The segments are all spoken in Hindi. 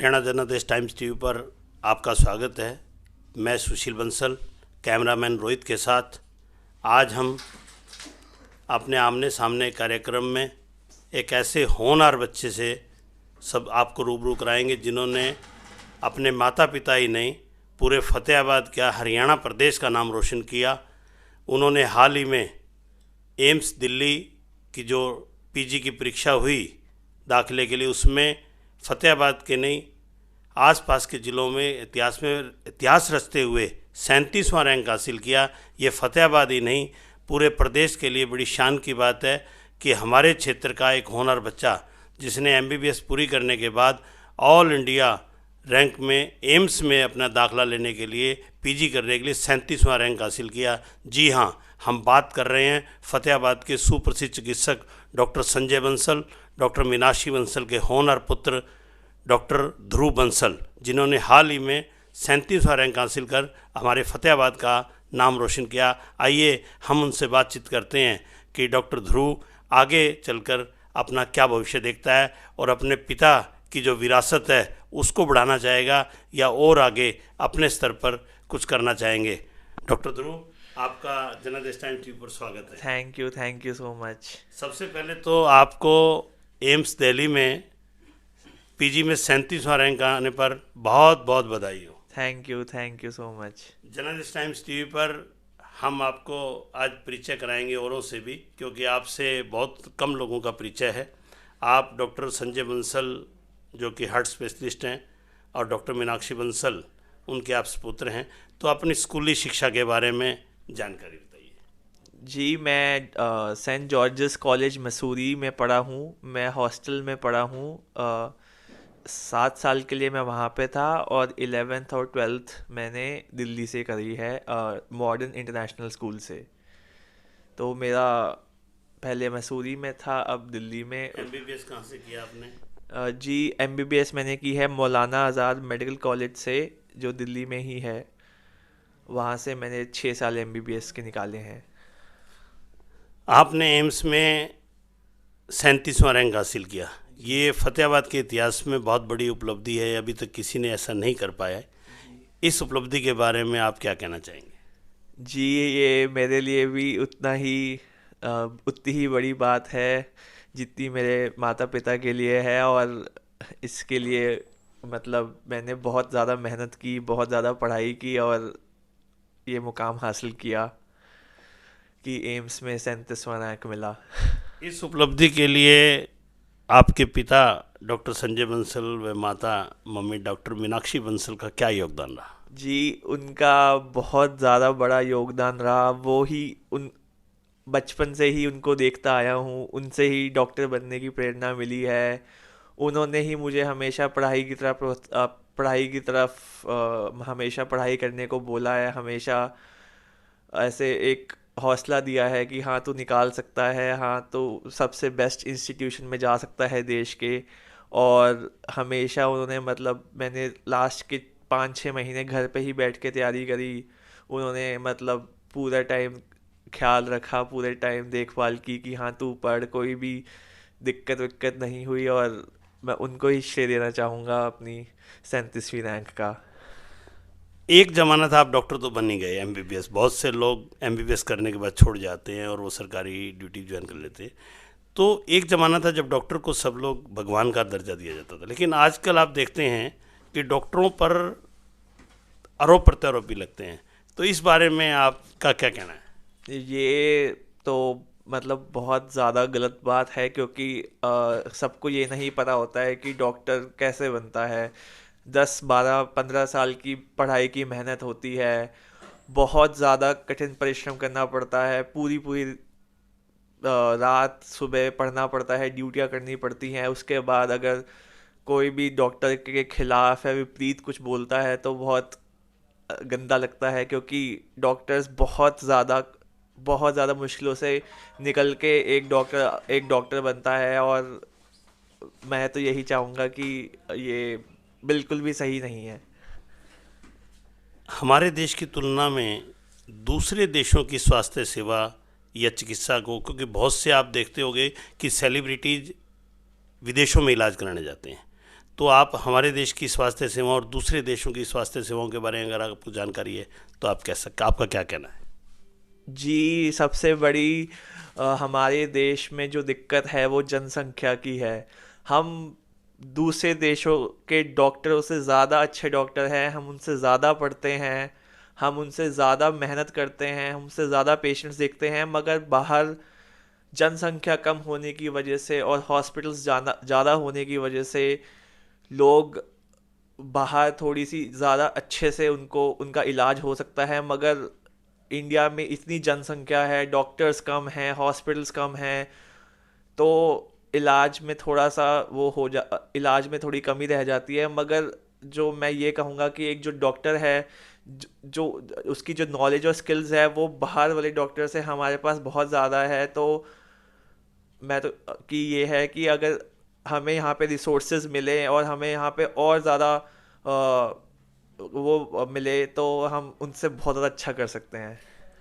हरियाणा जनादेश टाइम्स टीवी पर आपका स्वागत है। मैं सुशील बंसल, कैमरामैन रोहित के साथ आज हम अपने आमने सामने कार्यक्रम में एक ऐसे होनहार बच्चे से सब आपको रूबरू कराएंगे जिन्होंने अपने माता पिता ही नहीं, पूरे फतेहाबाद क्या हरियाणा प्रदेश का नाम रोशन किया। उन्होंने हाल ही में एम्स दिल्ली की जो पीजी की परीक्षा हुई दाखिले के लिए, उसमें फतेहाबाद के नहीं आसपास के ज़िलों में इतिहास रचते हुए 37वां रैंक हासिल किया। ये फतेहाबाद ही नहीं, पूरे प्रदेश के लिए बड़ी शान की बात है कि हमारे क्षेत्र का एक होनहार बच्चा जिसने एमबीबीएस पूरी करने के बाद ऑल इंडिया रैंक में एम्स में अपना दाखला लेने के लिए, पीजी करने के लिए 37वां रैंक हासिल किया। जी हाँ, हम बात कर रहे हैं फतेहाबाद के सुप्रसिद्ध चिकित्सक डॉक्टर संजय बंसल, डॉक्टर मीनाक्षी बंसल के होनहार पुत्र डॉक्टर ध्रुव बंसल, जिन्होंने हाल ही में 37वां रैंक हासिल कर हमारे फतेहाबाद का नाम रोशन किया। आइए हम उनसे बातचीत करते हैं कि डॉक्टर ध्रुव आगे चलकर अपना क्या भविष्य देखता है और अपने पिता की जो विरासत है उसको बढ़ाना चाहेगा या और आगे अपने स्तर पर कुछ करना चाहेंगे। डॉक्टर ध्रुव, आपका जनादेश टाइम्स टीवी पर स्वागत है। Thank you so much. सबसे पहले तो आपको एम्स दिल्ली में पीजी में 37वां रैंक आने पर बहुत बहुत बधाई हो। Thank you so much. Journalist times TV पर हम आपको आज परिचय कराएंगे औरों से भी, क्योंकि आपसे बहुत कम लोगों का परिचय है। आप डॉक्टर संजय बंसल जो कि हार्ट स्पेशलिस्ट हैं और डॉक्टर मीनाक्षी बंसल उनके आप सुपुत्र हैं, तो अपनी स्कूली शिक्षा के बारे में जानकारी बताइए। जी, मैं सेंट जॉर्जेस कॉलेज मसूरी में पढ़ा हूँ। मैं हॉस्टल में पढ़ा हूँ। 7 साल के लिए मैं वहाँ पे था और 11th और 12th मैंने दिल्ली से करी है, मॉडर्न इंटरनेशनल स्कूल से। तो मेरा पहले मसूरी में था, अब दिल्ली में। एमबीबीएस कहाँ से किया आपने? जी, एमबीबीएस मैंने की है मौलाना आज़ाद मेडिकल कॉलेज से, जो दिल्ली में ही है। वहाँ से मैंने 6 साल एमबीबीएस के निकाले हैं। आपने एम्स में 37वां रैंक हासिल किया। ये फतेहाबाद के इतिहास में बहुत बड़ी उपलब्धि है, अभी तक किसी ने ऐसा नहीं कर पाया है। इस उपलब्धि के बारे में आप क्या कहना चाहेंगे? जी, ये मेरे लिए भी उतनी ही बड़ी बात है जितनी मेरे माता पिता के लिए है। और इसके लिए मतलब मैंने बहुत ज़्यादा मेहनत की, बहुत ज़्यादा पढ़ाई की और ये मुकाम हासिल किया कि एम्स में 37वां रैंक मिला। इस उपलब्धि के लिए आपके पिता डॉक्टर संजय बंसल व माता मम्मी डॉक्टर मीनाक्षी बंसल का क्या योगदान रहा? जी, उनका बहुत ज़्यादा बड़ा योगदान रहा। वो ही उन बचपन से ही उनको देखता आया हूँ, उनसे ही डॉक्टर बनने की प्रेरणा मिली है। उन्होंने ही मुझे हमेशा हमेशा पढ़ाई करने को बोला है, हमेशा ऐसे एक हौसला दिया है कि हाँ तू निकाल सकता है, हाँ तो सबसे बेस्ट इंस्टीट्यूशन में जा सकता है देश के। और हमेशा उन्होंने मतलब मैंने लास्ट के 5-6 महीने घर पे ही बैठ के तैयारी करी। उन्होंने मतलब पूरा टाइम ख्याल रखा, पूरे टाइम देखभाल की कि हाँ तू पढ़, कोई भी दिक्कत विक्कत नहीं हुई। और मैं उनको ही श्रेय देना चाहूँगा अपनी 37वीं रैंक का। एक ज़माना था, आप डॉक्टर तो बन ही गए एमबीबीएस। बहुत से लोग एमबीबीएस करने के बाद छोड़ जाते हैं और वो सरकारी ड्यूटी ज्वाइन कर लेते हैं। तो एक ज़माना था जब डॉक्टर को सब लोग भगवान का दर्जा दिया जाता था, लेकिन आजकल आप देखते हैं कि डॉक्टरों पर आरोप प्रत्यारोप भी लगते हैं। तो इस बारे में आपका क्या कहना है? ये तो मतलब बहुत ज़्यादा गलत बात है, क्योंकि सबको ये नहीं पता होता है कि डॉक्टर कैसे बनता है। 10-12-15 साल की पढ़ाई की मेहनत होती है, बहुत ज़्यादा कठिन परिश्रम करना पड़ता है, पूरी पूरी रात सुबह पढ़ना पड़ता है, ड्यूटियाँ करनी पड़ती हैं। उसके बाद अगर कोई भी डॉक्टर के खिलाफ है, विपरीत कुछ बोलता है तो बहुत गंदा लगता है, क्योंकि डॉक्टर्स बहुत ज़्यादा मुश्किलों से निकल के एक डॉक्टर बनता है। और मैं तो यही चाहूँगा कि ये बिल्कुल भी सही नहीं है। हमारे देश की तुलना में दूसरे देशों की स्वास्थ्य सेवा या चिकित्सा को, क्योंकि बहुत से आप देखते होंगे कि सेलिब्रिटीज विदेशों में इलाज कराने जाते हैं, तो आप हमारे देश की स्वास्थ्य सेवा और दूसरे देशों की स्वास्थ्य सेवाओं के बारे में अगर आपको जानकारी है तो आप कह सकते, आपका क्या कहना है? जी, सबसे बड़ी हमारे देश में जो दिक्कत है वो जनसंख्या की है। हम दूसरे देशों के डॉक्टरों से ज़्यादा अच्छे डॉक्टर हैं, हम उनसे ज़्यादा पढ़ते हैं, हम उनसे ज़्यादा मेहनत करते हैं, हम उनसे ज़्यादा पेशेंट्स देखते हैं, मगर बाहर जनसंख्या कम होने की वजह से और हॉस्पिटल्स ज़्यादा होने की वजह से लोग बाहर थोड़ी सी ज़्यादा अच्छे से उनको उनका इलाज हो सकता है, मगर इंडिया में इतनी जनसंख्या है, डॉक्टर्स कम हैं, हॉस्पिटल्स कम हैं, तो इलाज में थोड़ा सा वो हो जा इलाज में थोड़ी कमी रह जाती है। मगर जो मैं ये कहूँगा कि एक जो डॉक्टर है, जो उसकी जो नॉलेज और स्किल्स है वो बाहर वाले डॉक्टर से हमारे पास बहुत ज़्यादा है। तो मैं तो कि ये है कि अगर हमें यहाँ पे रिसोर्सेज मिले और हमें यहाँ पे और ज़्यादा वो मिले तो हम उनसे बहुत ज़्यादा अच्छा कर सकते हैं।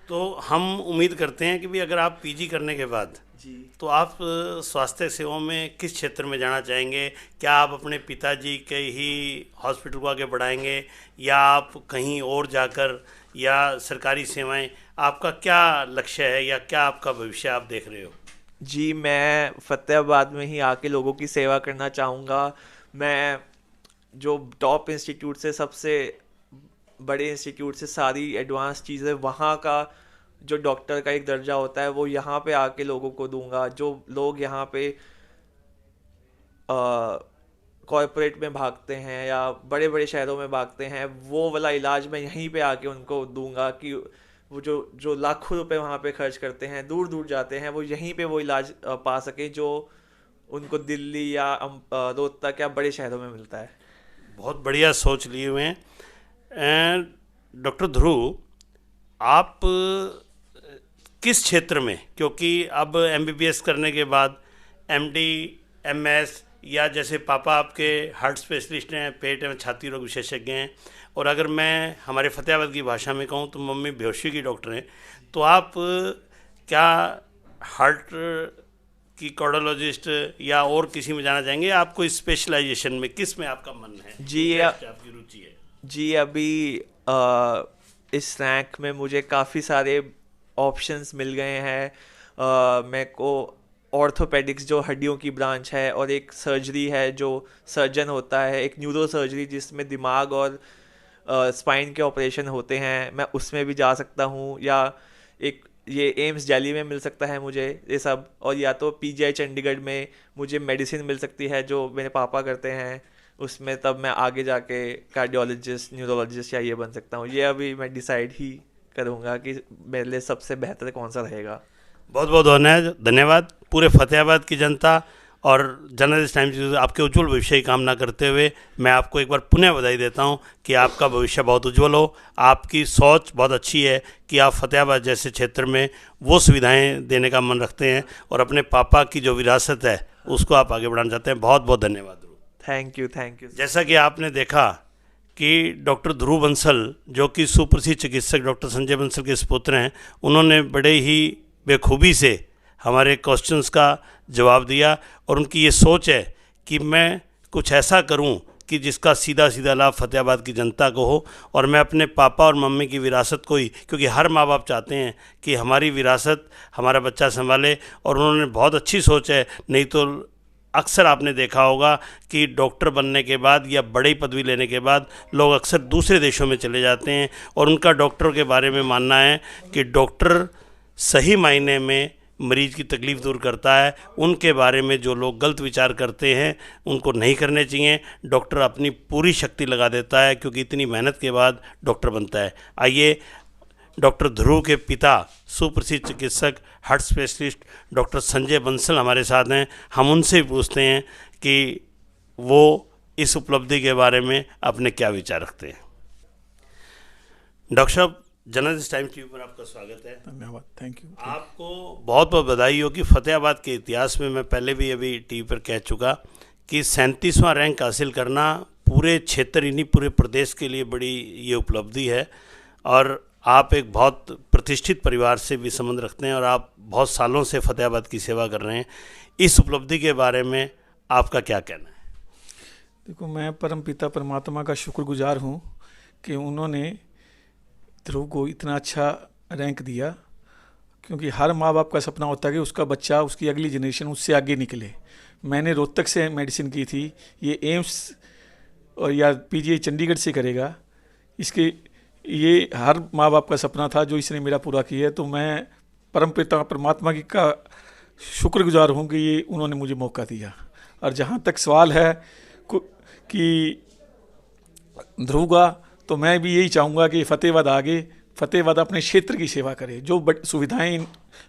तो हम उम्मीद करते हैं कि भी अगर आप पीजी करने के बाद जी। तो आप स्वास्थ्य सेवाओं में किस क्षेत्र में जाना चाहेंगे? क्या आप अपने पिताजी के ही हॉस्पिटल को आगे बढ़ाएंगे या आप कहीं और जाकर, या सरकारी सेवाएं, आपका क्या लक्ष्य है या क्या आपका भविष्य आप देख रहे हो? जी, मैं फतेहाबाद में ही आके लोगों की सेवा करना चाहूँगा। मैं जो टॉप इंस्टीट्यूट से, सबसे बड़े इंस्टीट्यूट से सारी एडवांस चीज़ें वहाँ का जो डॉक्टर का एक दर्जा होता है वो यहाँ पे आके लोगों को दूंगा। जो लोग यहाँ पे कॉरपोरेट में भागते हैं या बड़े बड़े शहरों में भागते हैं, वो वाला इलाज मैं यहीं पे आके उनको दूंगा कि वो जो जो लाखों रुपए वहाँ पे खर्च करते हैं, दूर दूर जाते हैं, वो यहीं पे वो इलाज पा सके जो उनको दिल्ली या रोहतक या बड़े शहरों में मिलता है। बहुत बढ़िया सोच लिए हुए हैं। डॉक्टर ध्रुव, आप किस क्षेत्र में, क्योंकि अब एमबीबीएस करने के बाद एमडी, एमएस, या जैसे पापा आपके हार्ट स्पेशलिस्ट हैं, पेट एवं छाती रोग विशेषज्ञ हैं, और अगर मैं हमारे फतेहाबाद की भाषा में कहूँ तो मम्मी बेहोशी की डॉक्टर हैं, तो आप क्या हार्ट की कार्डियोलॉजिस्ट या और किसी में जाना चाहेंगे? आपको स्पेशलाइजेशन में किस में आपका मन है, जी आपकी रुचि है? जी, अभी इस रैंक में मुझे काफ़ी सारे ऑप्शंस मिल गए हैं। मेरे को ऑर्थोपेडिक्स जो हड्डियों की ब्रांच है, और एक सर्जरी है जो सर्जन होता है, एक न्यूरो सर्जरी जिसमें दिमाग और स्पाइन के ऑपरेशन होते हैं, मैं उसमें भी जा सकता हूँ। या एक ये एम्स दिल्ली में मिल सकता है मुझे ये सब, और या तो पीजीआई चंडीगढ़ में मुझे मेडिसिन मिल सकती है जो मेरे पापा करते हैं उसमें, तब मैं आगे जाके कार्डियोलॉजिस्ट, न्यूरोलॉजिस्ट या ये बन सकता हूँ। ये अभी मैं डिसाइड ही करूँगा कि मेरे लिए सबसे बेहतर कौन सा रहेगा। बहुत बहुत धन्यवाद पूरे फतेहाबाद की जनता और जर्नलिस्ट टाइम्स आपके उज्जवल भविष्य की कामना करते हुए मैं आपको एक बार पुनः बधाई देता हूं कि आपका भविष्य बहुत उज्जवल हो। आपकी सोच बहुत अच्छी है कि आप फतेहाबाद जैसे क्षेत्र में वो सुविधाएं देने का मन रखते हैं और अपने पापा की जो विरासत है उसको आप आगे बढ़ाना चाहते हैं। बहुत बहुत धन्यवाद। Thank you. जैसा कि आपने देखा कि डॉक्टर ध्रुव बंसल, जो कि सुप्रसिद्ध चिकित्सक डॉक्टर संजय बंसल के सुपुत्र हैं, उन्होंने बड़े ही बेखूबी से हमारे क्वेश्चंस का जवाब दिया, और उनकी ये सोच है कि मैं कुछ ऐसा करूं कि जिसका सीधा सीधा लाभ फतेहाबाद की जनता को हो, और मैं अपने पापा और मम्मी की विरासत को ही, क्योंकि हर माँ बाप चाहते हैं कि हमारी विरासत हमारा बच्चा संभाले, और उन्होंने बहुत अच्छी सोच है। नहीं तो अक्सर आपने देखा होगा कि डॉक्टर बनने के बाद या बड़ी पदवी लेने के बाद लोग अक्सर दूसरे देशों में चले जाते हैं, और उनका डॉक्टरों के बारे में मानना है कि डॉक्टर सही मायने में मरीज़ की तकलीफ़ दूर करता है। उनके बारे में जो लोग गलत विचार करते हैं उनको नहीं करने चाहिए। डॉक्टर अपनी पूरी शक्ति लगा देता है, क्योंकि इतनी मेहनत के बाद डॉक्टर बनता है। आइए, डॉक्टर ध्रुव के पिता सुप्रसिद्ध चिकित्सक heart specialist doctor Sanjay Bansal हमारे साथ हैं। हम उनसे पूछते हैं कि वो इस उपलब्धि के बारे में अपने क्या विचार रखते हैं। डॉक्टर साहब, जर्नलिस्ट टाइम टीवी पर आपका स्वागत है। धन्यवाद। Thank you. आपको बहुत बहुत बधाई हो कि फतेहाबाद के इतिहास में, मैं पहले भी अभी टीवी पर कह चुका, कि 37वां रैंक हासिल करना पूरे क्षेत्र ही नहीं पूरे प्रदेश के लिए बड़ी ये उपलब्धि है। और आप एक बहुत प्रतिष्ठित परिवार से भी संबंध रखते हैं और आप बहुत सालों से फतेहाबाद की सेवा कर रहे हैं। इस उपलब्धि के बारे में आपका क्या कहना है? देखो, मैं परमपिता परमात्मा का शुक्रगुजार हूँ कि उन्होंने ध्रुव को इतना अच्छा रैंक दिया, क्योंकि हर माँ बाप का सपना होता है कि उसका बच्चा, उसकी अगली जनरेशन उससे आगे निकले। मैंने रोहतक से मेडिसिन की थी, ये एम्स और या पीजीआई चंडीगढ़ से करेगा। इसके ये हर माँ बाप का सपना था जो इसने मेरा पूरा किया है। तो मैं परमपिता परमात्मा की का शुक्रगुजार हूँ कि ये उन्होंने मुझे मौका दिया। और जहाँ तक सवाल है कि ध्रुव का, तो मैं भी यही चाहूँगा कि फतेहाबाद अपने क्षेत्र की सेवा करे। जो सुविधाएं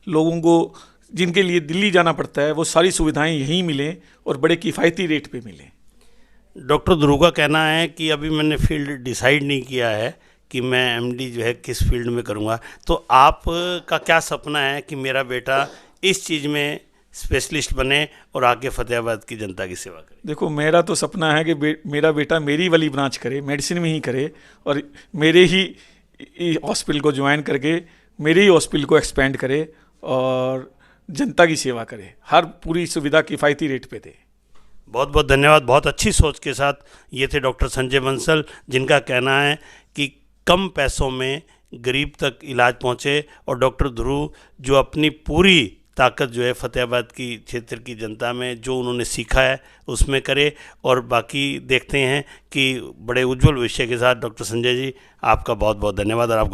लोगों को जिनके लिए दिल्ली जाना पड़ता है, वो सारी सुविधाएं यहीं मिलें और बड़े किफ़ायती रेट पे मिलें। डॉक्टर ध्रुव का कहना है कि अभी मैंने फील्ड डिसाइड नहीं किया है कि मैं एमडी जो है किस फील्ड में करूँगा। तो आप का क्या सपना है कि मेरा बेटा इस चीज़ में स्पेशलिस्ट बने और आके फतेहाबाद की जनता की सेवा करे? देखो, मेरा तो सपना है कि मेरा बेटा मेरी वाली ब्रांच करे, मेडिसिन में ही करे, और मेरे ही हॉस्पिटल को ज्वाइन करके मेरे ही हॉस्पिटल को एक्सपेंड करे और जनता की सेवा करे, हर पूरी सुविधा किफ़ायती रेट पे दे। बहुत बहुत धन्यवाद। बहुत अच्छी सोच के साथ ये थे डॉक्टर संजय बंसल, जिनका कहना है कि कम पैसों में गरीब तक इलाज पहुँचे, और डॉक्टर ध्रुव जो अपनी पूरी ताकत जो है फतेहाबाद की क्षेत्र की जनता में जो उन्होंने सीखा है उसमें करे। और बाकी देखते हैं कि बड़े उज्जवल भविष्य के साथ डॉक्टर संजय जी, आपका बहुत बहुत धन्यवाद और आपको